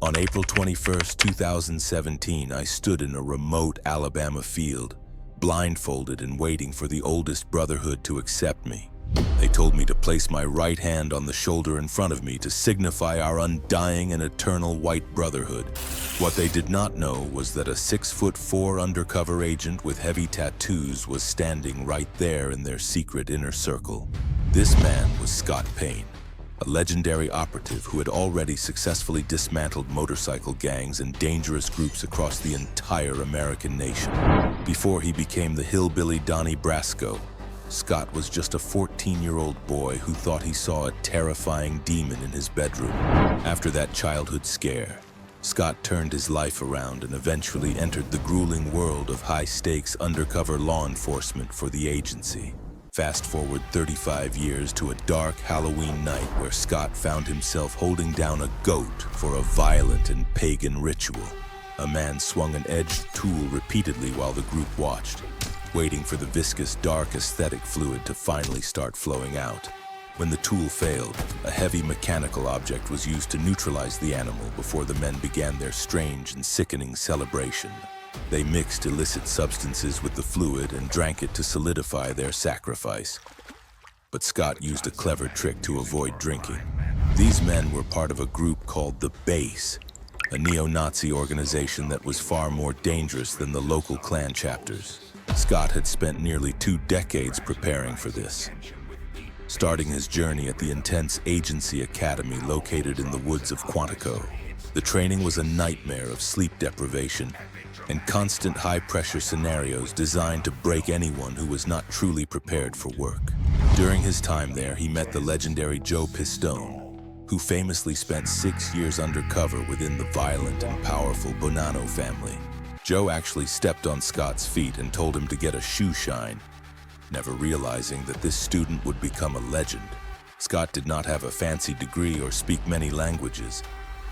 On April 21st, 2017, I stood in a remote Alabama field, blindfolded and waiting for the oldest brotherhood to accept me. They told me to place my right hand on the shoulder in front of me to signify our undying and eternal white brotherhood. What they did not know was that a 6'4" undercover agent with heavy tattoos was standing right there in their secret inner circle. This man was Scott Payne, a legendary operative who had already successfully dismantled motorcycle gangs and dangerous groups across the entire American nation. Before he became the hillbilly Donnie Brasco, Scott was just a 14-year-old boy who thought he saw a terrifying demon in his bedroom. After that childhood scare, Scott turned his life around and eventually entered the grueling world of high-stakes undercover law enforcement for the agency. Fast forward 35 years to a dark Halloween night where Scott found himself holding down a goat for a violent and pagan ritual. A man swung an edged tool repeatedly while the group watched, waiting for the viscous, dark aesthetic fluid to finally start flowing out. When the tool failed, a heavy mechanical object was used to neutralize the animal before the men began their strange and sickening celebration. They mixed illicit substances with the fluid and drank it to solidify their sacrifice. But Scott used a clever trick to avoid drinking. These men were part of a group called the Base, a neo-Nazi organization that was far more dangerous than the local Klan chapters. Scott had spent nearly 2 decades preparing for this, starting his journey at the intense agency academy located in the woods of Quantico. The training was a nightmare of sleep deprivation and constant high-pressure scenarios designed to break anyone who was not truly prepared for work. During his time there, he met the legendary Joe Pistone, who famously spent 6 years undercover within the violent and powerful Bonanno family. Joe actually stepped on Scott's feet and told him to get a shoe shine, never realizing that this student would become a legend. Scott did not have a fancy degree or speak many languages,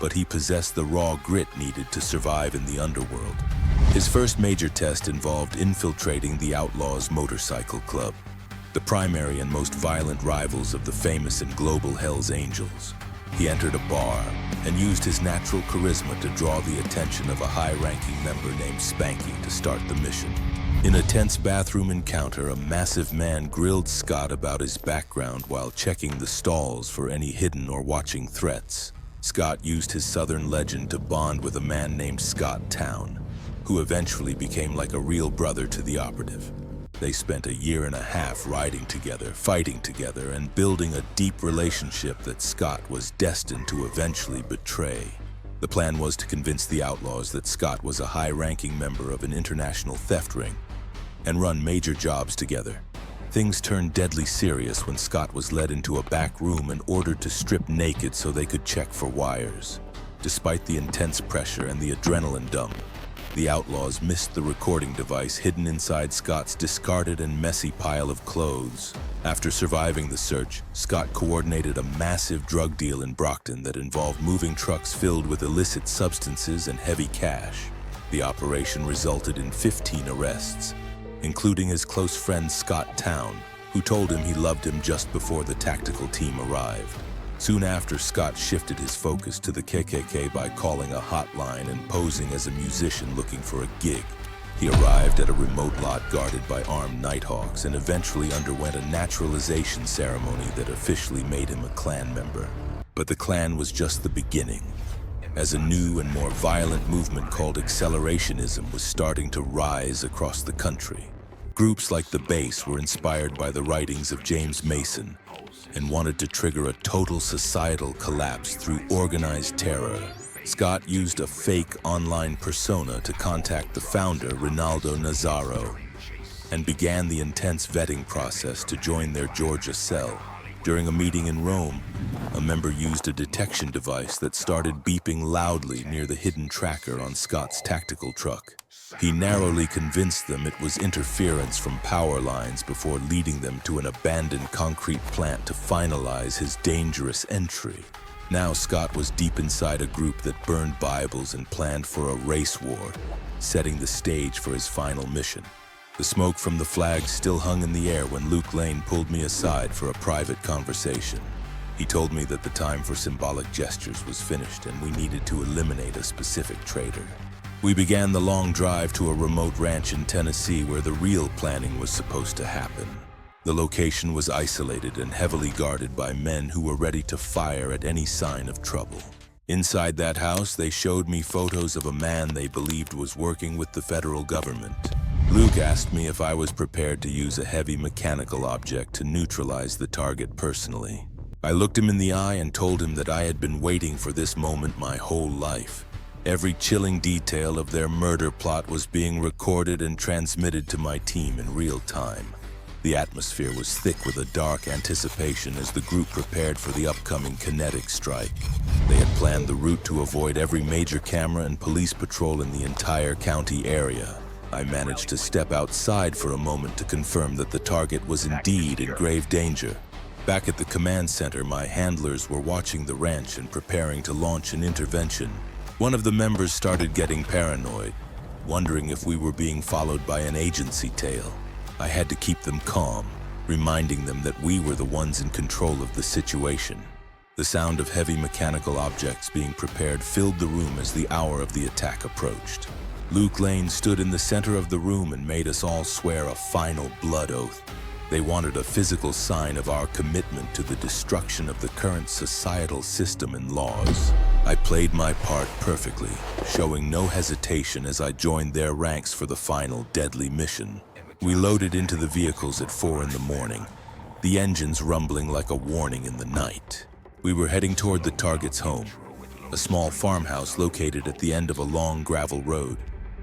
but he possessed the raw grit needed to survive in the underworld. His first major test involved infiltrating the Outlaws Motorcycle Club, the primary and most violent rivals of the famous and global Hells Angels. He entered a bar and used his natural charisma to draw the attention of a high-ranking member named Spanky to start the mission. In a tense bathroom encounter, a massive man grilled Scott about his background while checking the stalls for any hidden or watching threats. Scott used his southern legend to bond with a man named Scott Town, who eventually became like a real brother to the operative. They spent a year and a half riding together, fighting together, and building a deep relationship that Scott was destined to eventually betray. The plan was to convince the Outlaws that Scott was a high-ranking member of an international theft ring and run major jobs together. Things turned deadly serious when Scott was led into a back room and ordered to strip naked so they could check for wires. Despite the intense pressure and the adrenaline dump, the Outlaws missed the recording device hidden inside Scott's discarded and messy pile of clothes. After surviving the search, Scott coordinated a massive drug deal in Brockton that involved moving trucks filled with illicit substances and heavy cash. The operation resulted in 15 arrests, including his close friend Scott Town, who told him he loved him just before the tactical team arrived. Soon after, Scott shifted his focus to the KKK by calling a hotline and posing as a musician looking for a gig. He arrived at a remote lot guarded by armed Nighthawks and eventually underwent a naturalization ceremony that officially made him a Klan member. But the Klan was just the beginning, as a new and more violent movement called accelerationism was starting to rise across the country. Groups like the Base were inspired by the writings of James Mason and wanted to trigger a total societal collapse through organized terror. Scott used a fake online persona to contact the founder, Rinaldo Nazzaro, and began the intense vetting process to join their Georgia cell. During a meeting in Rome, a member used a detection device that started beeping loudly near the hidden tracker on Scott's tactical truck. He narrowly convinced them it was interference from power lines before leading them to an abandoned concrete plant to finalize his dangerous entry. Now Scott was deep inside a group that burned Bibles and planned for a race war, setting the stage for his final mission. The smoke from the flags still hung in the air when Luke Lane pulled me aside for a private conversation. He told me that the time for symbolic gestures was finished and we needed to eliminate a specific traitor. We began the long drive to a remote ranch in Tennessee where the real planning was supposed to happen. The location was isolated and heavily guarded by men who were ready to fire at any sign of trouble. Inside that house, they showed me photos of a man they believed was working with the federal government. Luke asked me if I was prepared to use a heavy mechanical object to neutralize the target personally. I looked him in the eye and told him that I had been waiting for this moment my whole life. Every chilling detail of their murder plot was being recorded and transmitted to my team in real time. The atmosphere was thick with a dark anticipation as the group prepared for the upcoming kinetic strike. They had planned the route to avoid every major camera and police patrol in the entire county area. I managed to step outside for a moment to confirm that the target was indeed in grave danger. Back at the command center, my handlers were watching the ranch and preparing to launch an intervention. One of the members started getting paranoid, wondering if we were being followed by an agency tail. I had to keep them calm, reminding them that we were the ones in control of the situation. The sound of heavy mechanical objects being prepared filled the room as the hour of the attack approached. Luke Lane stood in the center of the room and made us all swear a final blood oath. They wanted a physical sign of our commitment to the destruction of the current societal system and laws. I played my part perfectly, showing no hesitation as I joined their ranks for the final deadly mission. We loaded into the vehicles at 4 in the morning, the engines rumbling like a warning in the night. We were heading toward the target's home, a small farmhouse located at the end of a long gravel road.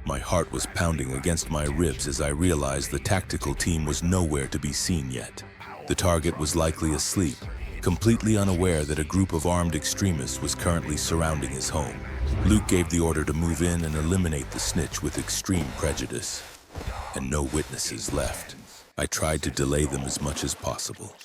My heart was pounding against my ribs as I realized the tactical team was nowhere to be seen yet. The target was likely asleep, completely unaware that a group of armed extremists was currently surrounding his home. Luke gave the order to move in and eliminate the snitch with extreme prejudice, and no witnesses left. I tried to delay them as much as possible,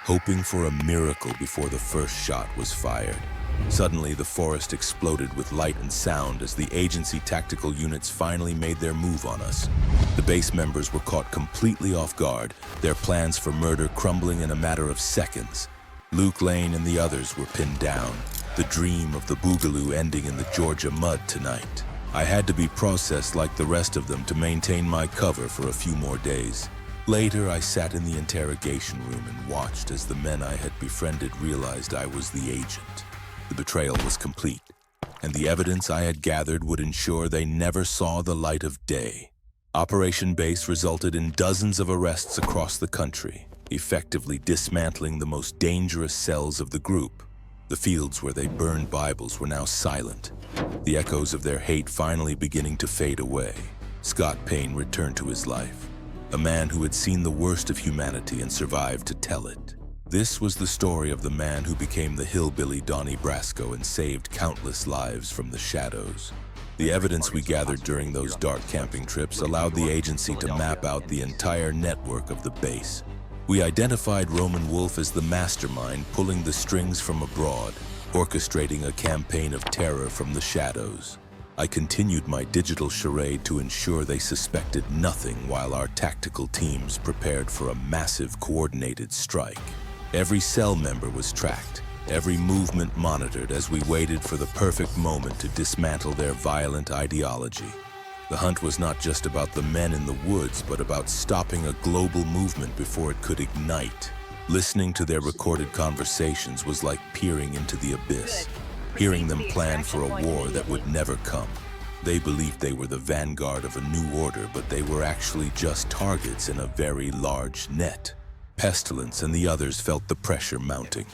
hoping for a miracle before the first shot was fired. Suddenly, the forest exploded with light and sound as the agency tactical units finally made their move on us. The base members were caught completely off guard, their plans for murder crumbling in a matter of seconds. Luke Lane and the others were pinned down, the dream of the Boogaloo ending in the Georgia mud tonight. I had to be processed like the rest of them to maintain my cover for a few more days. Later, I sat in the interrogation room and watched as the men I had befriended realized I was the agent. The betrayal was complete, and the evidence I had gathered would ensure they never saw the light of day. Operation Base resulted in dozens of arrests across the country, effectively dismantling the most dangerous cells of the group. The fields where they burned Bibles were now silent, the echoes of their hate finally beginning to fade away. Scott Payne returned to his life, a man who had seen the worst of humanity and survived to tell it. This was the story of the man who became the hillbilly Donnie Brasco and saved countless lives from the shadows. The evidence we gathered during those dark camping trips allowed the agency to map out the entire network of the base. We identified Roman Wolf as the mastermind pulling the strings from abroad, orchestrating a campaign of terror from the shadows. I continued my digital charade to ensure they suspected nothing while our tactical teams prepared for a massive coordinated strike. Every cell member was tracked, every movement monitored as we waited for the perfect moment to dismantle their violent ideology. The hunt was not just about the men in the woods, but about stopping a global movement before it could ignite. Listening to their recorded conversations was like peering into the abyss, hearing them plan for a war that would never come. They believed they were the vanguard of a new order, but they were actually just targets in a very large net. Pestilence and the others felt the pressure mounting,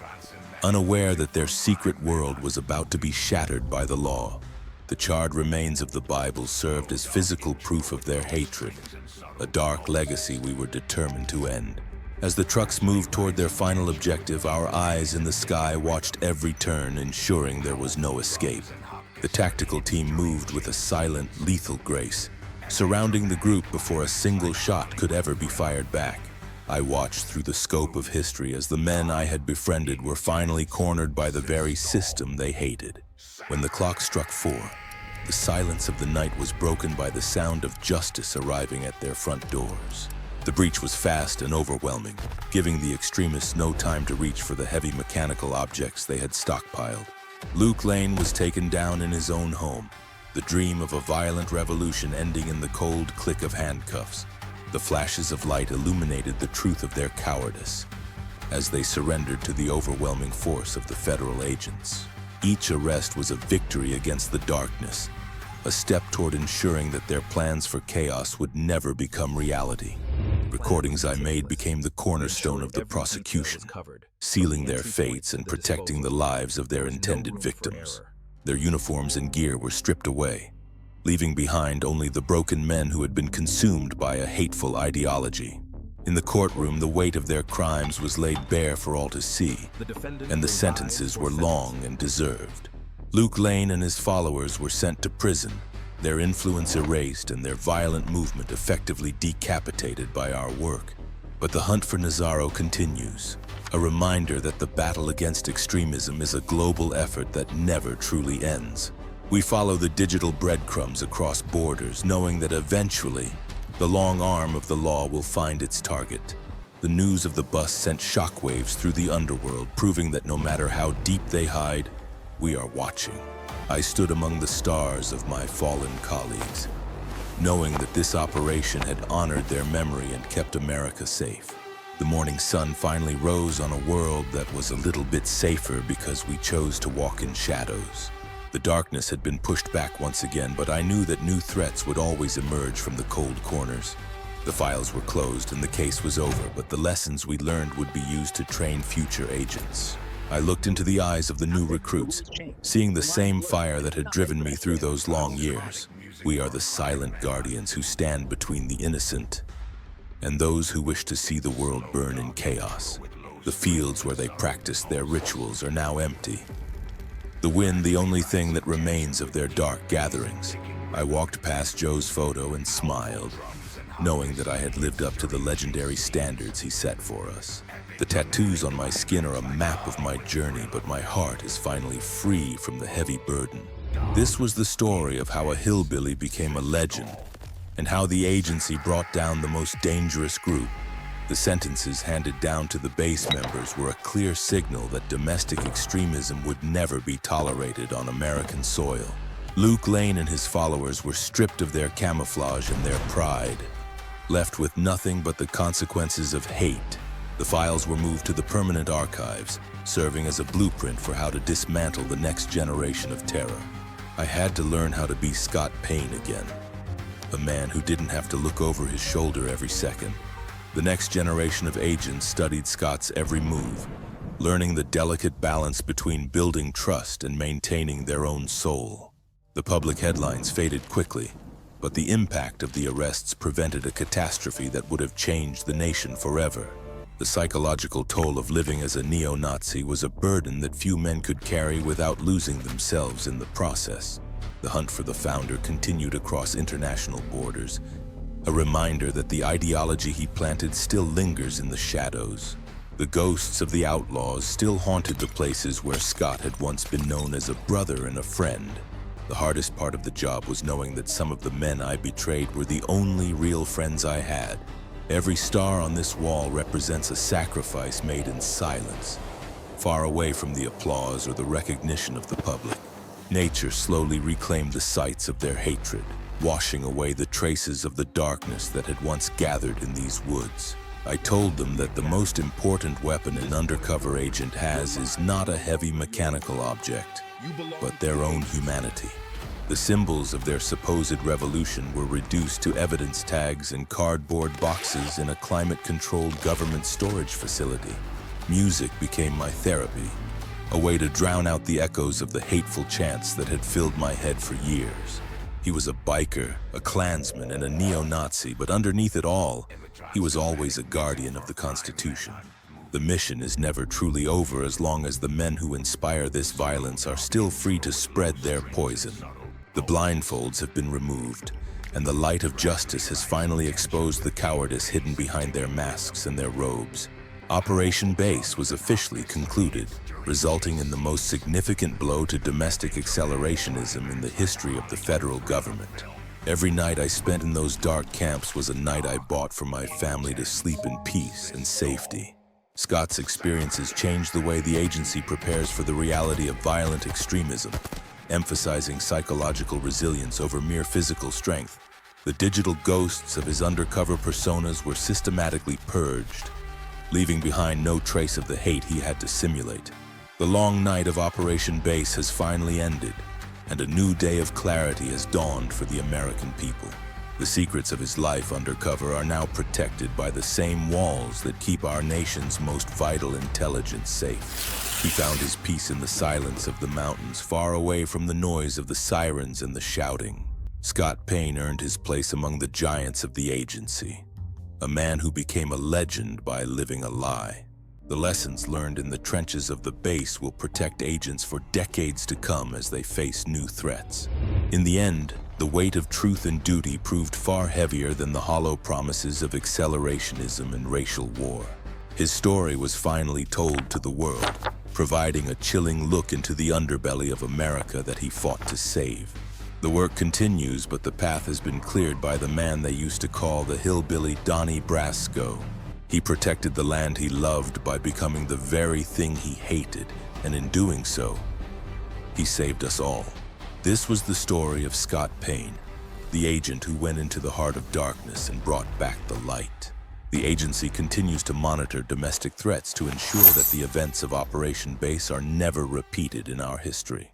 unaware that their secret world was about to be shattered by the law. The charred remains of the Bible served as physical proof of their hatred, a dark legacy we were determined to end. As the trucks moved toward their final objective, our eyes in the sky watched every turn, ensuring there was no escape. The tactical team moved with a silent, lethal grace, surrounding the group before a single shot could ever be fired back. I watched through the scope of history as the men I had befriended were finally cornered by the very system they hated. When the clock struck 4, the silence of the night was broken by the sound of justice arriving at their front doors. The breach was fast and overwhelming, giving the extremists no time to reach for the heavy mechanical objects they had stockpiled. Luke Lane was taken down in his own home, the dream of a violent revolution ending in the cold click of handcuffs. The flashes of light illuminated the truth of their cowardice as they surrendered to the overwhelming force of the federal agents. Each arrest was a victory against the darkness, a step toward ensuring that their plans for chaos would never become reality. Recordings I made became the cornerstone of the prosecution, sealing their fates and protecting the lives of their intended victims. Their uniforms and gear were stripped away, leaving behind only the broken men who had been consumed by a hateful ideology. In the courtroom, the weight of their crimes was laid bare for all to see, and the sentences were long and deserved. Luke Lane and his followers were sent to prison, their influence erased and their violent movement effectively decapitated by our work. But the hunt for Nazzaro continues, a reminder that the battle against extremism is a global effort that never truly ends. We follow the digital breadcrumbs across borders, knowing that eventually, the long arm of the law will find its target. The news of the bust sent shockwaves through the underworld, proving that no matter how deep they hide, we are watching. I stood among the stars of my fallen colleagues, knowing that this operation had honored their memory and kept America safe. The morning sun finally rose on a world that was a little bit safer because we chose to walk in shadows. The darkness had been pushed back once again, but I knew that new threats would always emerge from the cold corners. The files were closed and the case was over, but the lessons we learned would be used to train future agents. I looked into the eyes of the new recruits, seeing the same fire that had driven me through those long years. We are the silent guardians who stand between the innocent and those who wish to see the world burn in chaos. The fields where they practiced their rituals are now empty. The wind, the only thing that remains of their dark gatherings. I walked past Joe's photo and smiled, knowing that I had lived up to the legendary standards he set for us. The tattoos on my skin are a map of my journey, but my heart is finally free from the heavy burden. This was the story of how a hillbilly became a legend, and how the agency brought down the most dangerous group. The sentences handed down to the base members were a clear signal that domestic extremism would never be tolerated on American soil. Luke Lane and his followers were stripped of their camouflage and their pride, left with nothing but the consequences of hate. The files were moved to the permanent archives, serving as a blueprint for how to dismantle the next generation of terror. I had to learn how to be Scott Payne again, a man who didn't have to look over his shoulder every second. The next generation of agents studied Scott's every move, learning the delicate balance between building trust and maintaining their own soul. The public headlines faded quickly, but the impact of the arrests prevented a catastrophe that would have changed the nation forever. The psychological toll of living as a neo-Nazi was a burden that few men could carry without losing themselves in the process. The hunt for the founder continued across international borders, a reminder that the ideology he planted still lingers in the shadows. The ghosts of the outlaws still haunted the places where Scott had once been known as a brother and a friend. The hardest part of the job was knowing that some of the men I betrayed were the only real friends I had. Every star on this wall represents a sacrifice made in silence, far away from the applause or the recognition of the public. Nature slowly reclaimed the sites of their hatred, washing away the traces of the darkness that had once gathered in these woods. I told them that the most important weapon an undercover agent has is not a heavy mechanical object, but their own humanity. The symbols of their supposed revolution were reduced to evidence tags and cardboard boxes in a climate-controlled government storage facility. Music became my therapy, a way to drown out the echoes of the hateful chants that had filled my head for years. He was a biker, a Klansman, and a neo-Nazi, but underneath it all, he was always a guardian of the Constitution. The mission is never truly over as long as the men who inspire this violence are still free to spread their poison. The blindfolds have been removed, and the light of justice has finally exposed the cowardice hidden behind their masks and their robes. Operation Base was officially concluded, resulting in the most significant blow to domestic accelerationism in the history of the federal government. Every night I spent in those dark camps was a night I bought for my family to sleep in peace and safety. Scott's experiences changed the way the agency prepares for the reality of violent extremism, emphasizing psychological resilience over mere physical strength. The digital ghosts of his undercover personas were systematically purged, leaving behind no trace of the hate he had to simulate. The long night of Operation Base has finally ended, and a new day of clarity has dawned for the American people. The secrets of his life undercover are now protected by the same walls that keep our nation's most vital intelligence safe. He found his peace in the silence of the mountains, far away from the noise of the sirens and the shouting. Scott Payne earned his place among the giants of the agency, a man who became a legend by living a lie. The lessons learned in the trenches of the base will protect agents for decades to come as they face new threats. In the end, the weight of truth and duty proved far heavier than the hollow promises of accelerationism and racial war. His story was finally told to the world, providing a chilling look into the underbelly of America that he fought to save. The work continues, but the path has been cleared by the man they used to call the hillbilly Donnie Brasco. He protected the land he loved by becoming the very thing he hated, and in doing so, he saved us all. This was the story of Scott Payne, the agent who went into the heart of darkness and brought back the light. The agency continues to monitor domestic threats to ensure that the events of Operation Base are never repeated in our history.